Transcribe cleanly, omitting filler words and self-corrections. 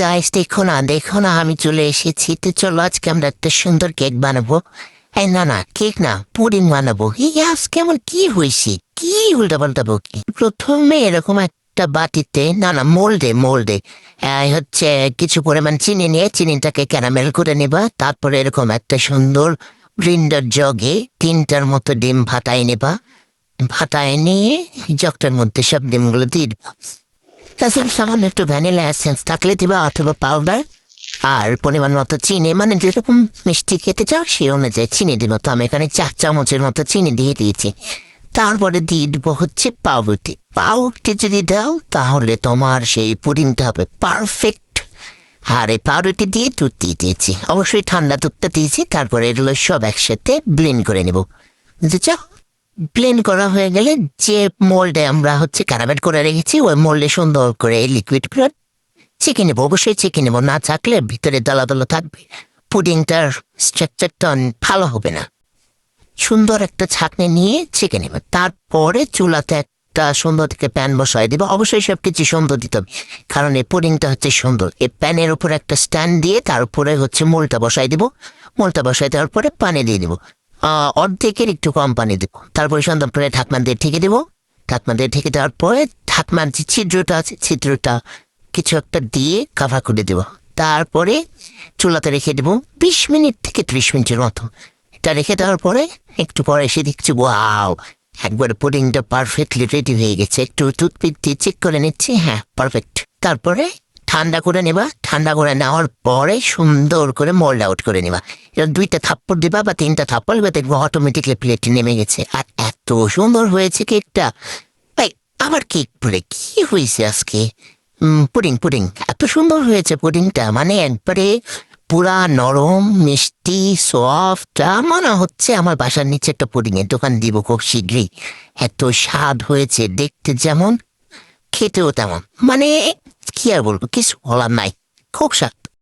Guys, দেখো না আমি চলে এসেছি। তো চলো আজকে আমরা একটা সুন্দর কেক বানাবো। এই না কেক না, পুডিং বানাবো। এই আজকে আমার কি হয়েছে, কি উল্টা পাল্টাবো কি? প্রথমে এরকম একটা বাটিতে মোল্ডে হচ্ছে কিছু পরিমাণ চিনি নিয়ে চিনিটাকে ক্যারামেল করে নেবা। তারপরে এরকম একটা সুন্দর গ্রিন্ডার জগে 3টার মতো ডিম ফাটায় নিয়ে জগটার মধ্যে সব ডিমগুলো দিয়ে দিবা। তাছাড়া সামান্য একটু ভ্যানিলা এসেন্স থাকলে দিবা, অথবা পাউডার। আর পরিমাণ মতো চিনি, মানে যেরকম মিষ্টি খেতে চাও সেই অনুযায়ী চিনি দিব। তো আমি এখানে 4 চামচের মতো চিনি দিয়ে দিয়েছি। তারপরে দিয়ে দেবো হচ্ছে পাউরুটি যদি দাও তাহলে তোমার সেই পুডিংটা হবে পারফেক্ট। আর এই পাউরুটি দিয়ে দুধ দিয়ে দিয়েছি, অবশ্যই ঠান্ডা দুধটা দিয়েছি। তারপরে এগুলো সব একসাথে ব্লেন্ড করে নেব, বুঝেছ? ব্লেন্ড করা হয়ে গেলে যে মোল্ডে আমরা হচ্ছে ক্যারামেল করে রেখেছি ওই মোল্ডে সুন্দর করে লিকুইড করে চেকে নেবো। অবশ্যই চেকে নেবো, না থাকলে ভিতরে দলা দলা থাকবে, পুডিংটার স্ট্রাকচারটা ভালো হবে না। সুন্দর একটা ছাঁকনি নিয়ে চেকে নেবে। তারপরে চুলাতে একটা সুন্দর থেকে প্যান বসাই দেবো। অবশ্যই সব কিছু সুন্দর দিতে হবে, কারণ এই পুডিংটা হচ্ছে সুন্দর। এই প্যানের উপর একটা স্ট্যান্ড দিয়ে তার উপরে হচ্ছে মোলটা বসাই দেবো। মোলটা বসাই দেওয়ার পরে পানি দিয়ে দেবো, অর্ধেকের একটু কম পানি দেবো। তারপরে সুন্দর করে ঢাকনা দিয়ে ঢেকে দেবো। ঢাকনা দিয়ে ঢেকে দেওয়ার পরে ঢাকনার যে ছিদ্রটা আছে ছিদ্রটা কিছু একটা দিয়ে কাভার করে দেবো। তারপরে চুলাতে রেখে দেবো 20 মিনিট থেকে 30 মিনিটের মতো। এটা রেখে দেওয়ার পরে একটু পরে এসে দেখছি ওয়াও, একবারে পুডিংটা পারফেক্টলি রেডি হয়ে গেছে। একটু টুথপিক দিয়ে চেক করে নিচ্ছি, হ্যাঁ পারফেক্ট। তারপরে ঠান্ডা করে নেবা। ঠান্ডা করে নেওয়ার পরে সুন্দর করে মোল্ড আউট করে নেবা। এবার 2টা থাপ্পড় দিবা বা 3টা থাপ্পড় দিবা, দেখবো অটোমেটিকলি প্লেটে নেমে গেছে। আর এত সুন্দর হয়েছে কেকটা। ভাই আমার কেক পরে কি হয়েছে আজকে? পুডিং এত সুন্দর হয়েছে পুডিংটা, মানে একবারে পুরা নরম মিষ্টি সফট। মনে হচ্ছে আমার বাসার নিচে একটা পুডিংয়ের দোকান দিব খুব শীঘ্রই। এত স্বাদ হয়েছে, দেখতে যেমন খেতেও তেমন। মানে কি আর বলবো, কিছু বলার নাই, খুব স্বাদ।